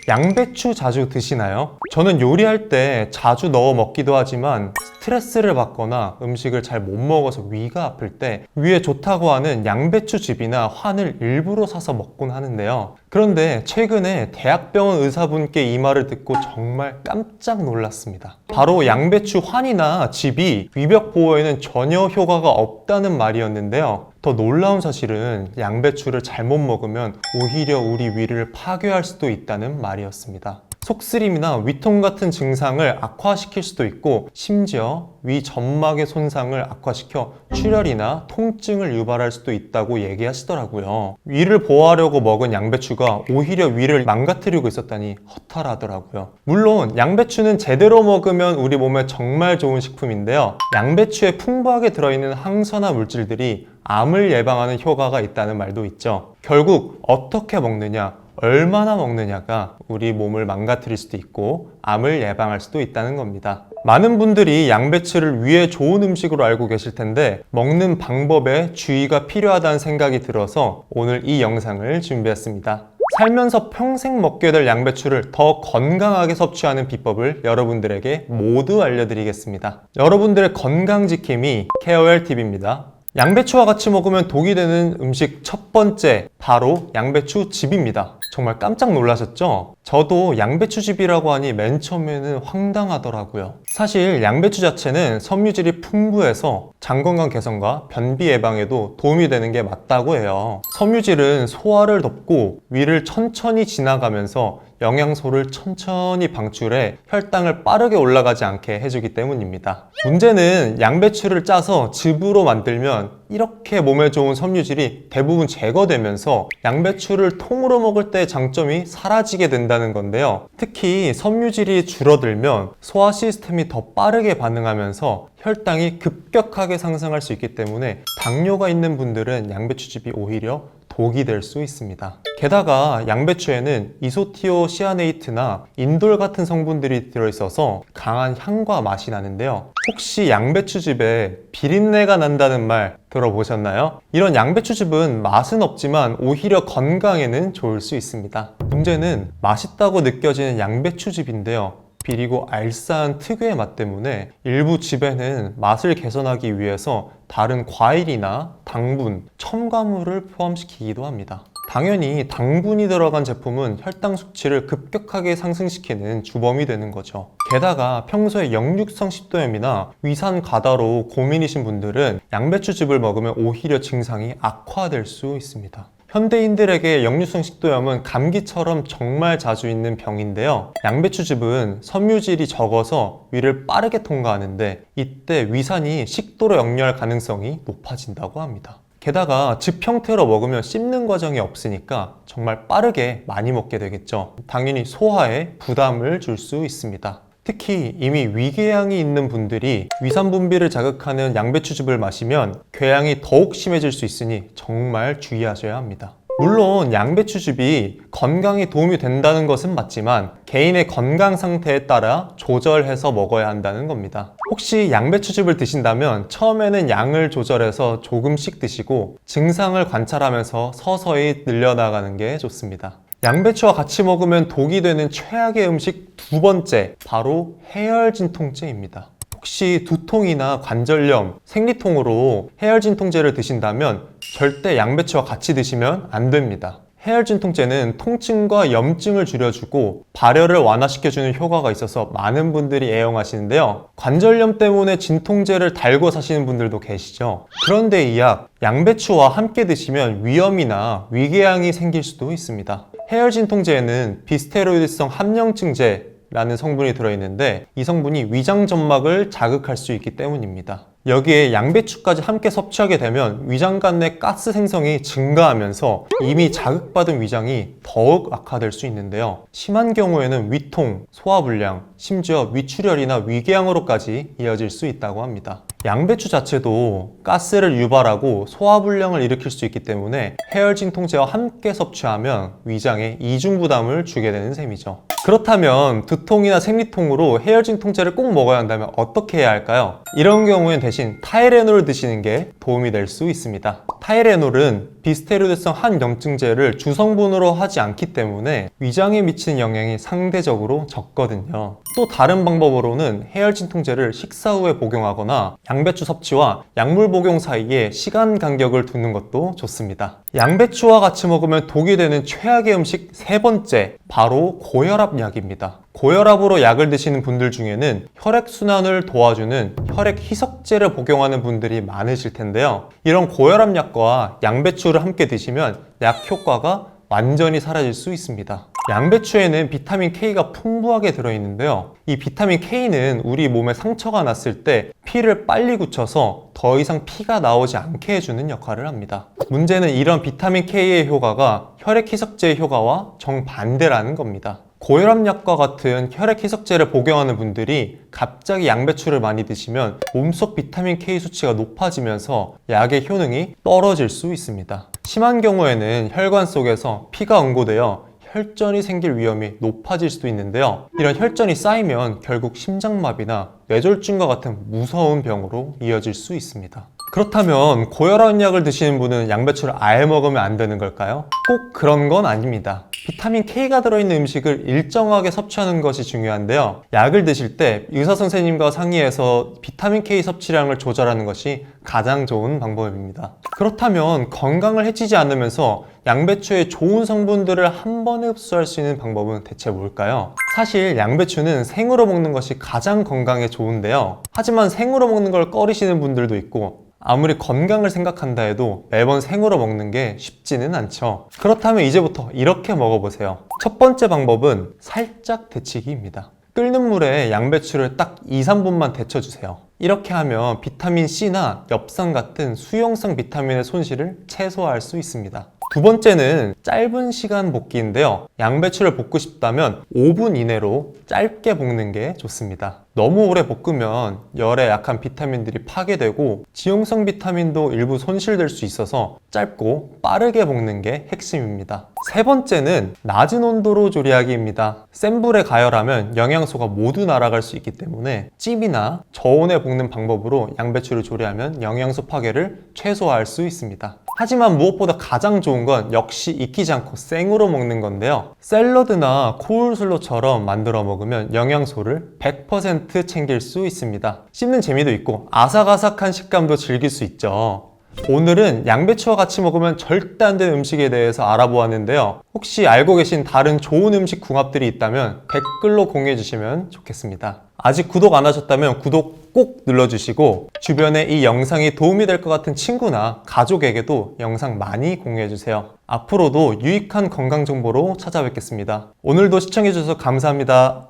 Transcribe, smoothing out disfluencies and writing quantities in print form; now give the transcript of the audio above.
양배추 자주 드시나요? 저는 요리할 때 자주 넣어 먹기도 하지만 스트레스를 받거나 음식을 잘 못 먹어서 위가 아플 때 위에 좋다고 하는 양배추즙이나 환을 일부러 사서 먹곤 하는데요. 그런데 최근에 대학병원 의사분께 이 말을 듣고 정말 깜짝 놀랐습니다. 바로 양배추 환이나 즙이 위벽 보호에는 전혀 효과가 없다는 말이었는데요. 더 놀라운 사실은 양배추를 잘못 먹으면 오히려 우리 위를 파괴할 수도 있다는 말이었습니다. 속쓰림이나 위통 같은 증상을 악화시킬 수도 있고 심지어 위 점막의 손상을 악화시켜 출혈이나 통증을 유발할 수도 있다고 얘기하시더라고요. 위를 보호하려고 먹은 양배추가 오히려 위를 망가뜨리고 있었다니 허탈하더라고요. 물론 양배추는 제대로 먹으면 우리 몸에 정말 좋은 식품인데요. 양배추에 풍부하게 들어있는 항산화 물질들이 암을 예방하는 효과가 있다는 말도 있죠. 결국 어떻게 먹느냐, 얼마나 먹느냐가 우리 몸을 망가뜨릴 수도 있고 암을 예방할 수도 있다는 겁니다. 많은 분들이 양배추를 위에 좋은 음식으로 알고 계실 텐데 먹는 방법에 주의가 필요하다는 생각이 들어서 오늘 이 영상을 준비했습니다. 살면서 평생 먹게 될 양배추를 더 건강하게 섭취하는 비법을 여러분들에게 모두 알려드리겠습니다. 여러분들의 건강 지킴이 케어웰TV입니다. 양배추와 같이 먹으면 독이 되는 음식 첫 번째, 바로 양배추즙입니다. 정말 깜짝 놀라셨죠? 저도 양배추즙이라고 하니 맨 처음에는 황당하더라고요. 사실 양배추 자체는 섬유질이 풍부해서 장 건강 개선과 변비 예방에도 도움이 되는 게 맞다고 해요. 섬유질은 소화를 돕고 위를 천천히 지나가면서 영양소를 천천히 방출해 혈당을 빠르게 올라가지 않게 해주기 때문입니다. 문제는 양배추를 짜서 즙으로 만들면 이렇게 몸에 좋은 섬유질이 대부분 제거되면서 양배추를 통으로 먹을 때의 장점이 사라지게 된다는 건데요. 특히 섬유질이 줄어들면 소화 시스템이 더 빠르게 반응하면서 혈당이 급격하게 상승할 수 있기 때문에 당뇨가 있는 분들은 양배추즙이 오히려 독이 될 수 있습니다. 게다가 양배추에는 이소티오시아네이트나 인돌 같은 성분들이 들어있어서 강한 향과 맛이 나는데요. 혹시 양배추즙에 비린내가 난다는 말 들어보셨나요? 이런 양배추즙은 맛은 없지만 오히려 건강에는 좋을 수 있습니다. 문제는 맛있다고 느껴지는 양배추즙인데요. 비리고 알싸한 특유의 맛 때문에 일부 즙에는 맛을 개선하기 위해서 다른 과일이나 당분, 첨가물을 포함시키기도 합니다. 당연히 당분이 들어간 제품은 혈당 수치를 급격하게 상승시키는 주범이 되는 거죠. 게다가 평소에 역류성 식도염이나 위산 과다로 고민이신 분들은 양배추즙을 먹으면 오히려 증상이 악화될 수 있습니다. 현대인들에게 역류성 식도염은 감기처럼 정말 자주 있는 병인데요. 양배추즙은 섬유질이 적어서 위를 빠르게 통과하는데 이때 위산이 식도로 역류할 가능성이 높아진다고 합니다. 게다가 즙 형태로 먹으면 씹는 과정이 없으니까 정말 빠르게 많이 먹게 되겠죠. 당연히 소화에 부담을 줄 수 있습니다. 특히 이미 위궤양이 있는 분들이 위산 분비를 자극하는 양배추즙을 마시면 궤양이 더욱 심해질 수 있으니 정말 주의하셔야 합니다. 물론 양배추즙이 건강에 도움이 된다는 것은 맞지만 개인의 건강 상태에 따라 조절해서 먹어야 한다는 겁니다. 혹시 양배추즙을 드신다면 처음에는 양을 조절해서 조금씩 드시고 증상을 관찰하면서 서서히 늘려나가는 게 좋습니다. 양배추와 같이 먹으면 독이 되는 최악의 음식 두 번째, 바로 해열진통제입니다. 혹시 두통이나 관절염, 생리통으로 해열진통제를 드신다면 절대 양배추와 같이 드시면 안 됩니다. 해열진통제는 통증과 염증을 줄여주고 발열을 완화시켜주는 효과가 있어서 많은 분들이 애용하시는데요. 관절염 때문에 진통제를 달고 사시는 분들도 계시죠. 그런데 이 약, 양배추와 함께 드시면 위염이나 위궤양이 생길 수도 있습니다. 해열진통제에는 비스테로이드성 함령증제라는 성분이 들어있는데 이 성분이 위장 점막을 자극할 수 있기 때문입니다. 여기에 양배추까지 함께 섭취하게 되면 위장관 내 가스 생성이 증가하면서 이미 자극받은 위장이 더욱 악화될 수 있는데요. 심한 경우에는 위통, 소화불량, 심지어 위출혈이나 위궤양으로까지 이어질 수 있다고 합니다. 양배추 자체도 가스를 유발하고 소화불량을 일으킬 수 있기 때문에 해열진 통제와 함께 섭취하면 위장에 이중 부담을 주게 되는 셈이죠. 그렇다면 두통이나 생리통으로 해열진 통제를 꼭 먹어야 한다면 어떻게 해야 할까요? 이런 경우엔 대신 타이레놀을 드시는 게 도움이 될 수 있습니다. 타이레놀은 비스테로이드성 항염증제를 주성분으로 하지 않기 때문에 위장에 미치는 영향이 상대적으로 적거든요. 또 다른 방법으로는 해열진 통제를 식사 후에 복용하거나 양배추 섭취와 약물 복용 사이에 시간 간격을 두는 것도 좋습니다. 양배추와 같이 먹으면 독이 되는 최악의 음식 세 번째, 바로 고혈압 약입니다. 고혈압으로 약을 드시는 분들 중에는 혈액순환을 도와주는 혈액 희석제를 복용하는 분들이 많으실 텐데요. 이런 고혈압 약과 양배추를 함께 드시면 약 효과가 완전히 사라질 수 있습니다. 양배추에는 비타민 K가 풍부하게 들어있는데요. 이 비타민 K는 우리 몸에 상처가 났을 때 피를 빨리 굳혀서 더 이상 피가 나오지 않게 해주는 역할을 합니다. 문제는 이런 비타민 K의 효과가 혈액 희석제의 효과와 정반대라는 겁니다. 고혈압약과 같은 혈액 희석제를 복용하는 분들이 갑자기 양배추를 많이 드시면 몸속 비타민 K 수치가 높아지면서 약의 효능이 떨어질 수 있습니다. 심한 경우에는 혈관 속에서 피가 응고되어 혈전이 생길 위험이 높아질 수도 있는데요. 이런 혈전이 쌓이면 결국 심장마비나 뇌졸중과 같은 무서운 병으로 이어질 수 있습니다. 그렇다면 고혈압 약을 드시는 분은 양배추를 아예 먹으면 안 되는 걸까요? 꼭 그런 건 아닙니다. 비타민 K가 들어있는 음식을 일정하게 섭취하는 것이 중요한데요. 약을 드실 때 의사 선생님과 상의해서 비타민 K 섭취량을 조절하는 것이 가장 좋은 방법입니다. 그렇다면 건강을 해치지 않으면서 양배추의 좋은 성분들을 한 번에 흡수할 수 있는 방법은 대체 뭘까요? 사실 양배추는 생으로 먹는 것이 가장 건강에 좋은데요. 하지만 생으로 먹는 걸 꺼리시는 분들도 있고 아무리 건강을 생각한다 해도 매번 생으로 먹는 게 쉽지는 않죠. 그렇다면 이제부터 이렇게 먹어보세요. 첫 번째 방법은 살짝 데치기입니다. 끓는 물에 양배추를 딱 2~3분만 데쳐주세요. 이렇게 하면 비타민 C나 엽산 같은 수용성 비타민의 손실을 최소화할 수 있습니다. 두 번째는 짧은 시간 볶기인데요. 양배추를 볶고 싶다면 5분 이내로 짧게 볶는 게 좋습니다. 너무 오래 볶으면 열에 약한 비타민들이 파괴되고 지용성 비타민도 일부 손실될 수 있어서 짧고 빠르게 볶는 게 핵심입니다. 세 번째는 낮은 온도로 조리하기입니다. 센 불에 가열하면 영양소가 모두 날아갈 수 있기 때문에 찜이나 저온에 볶는 방법으로 양배추를 조리하면 영양소 파괴를 최소화할 수 있습니다. 하지만 무엇보다 가장 좋은 건 역시 익히지 않고 생으로 먹는 건데요. 샐러드나 코울슬로처럼 만들어 먹으면 영양소를 100% 챙길 수 있습니다. 씹는 재미도 있고 아삭아삭한 식감도 즐길 수 있죠. 오늘은 양배추와 같이 먹으면 절대 안 되는 음식에 대해서 알아보았는데요. 혹시 알고 계신 다른 좋은 음식 궁합들이 있다면 댓글로 공유해 주시면 좋겠습니다. 아직 구독 안 하셨다면 구독 꼭 눌러주시고 주변에 이 영상이 도움이 될 것 같은 친구나 가족에게도 영상 많이 공유해 주세요. 앞으로도 유익한 건강 정보로 찾아뵙겠습니다. 오늘도 시청해 주셔서 감사합니다.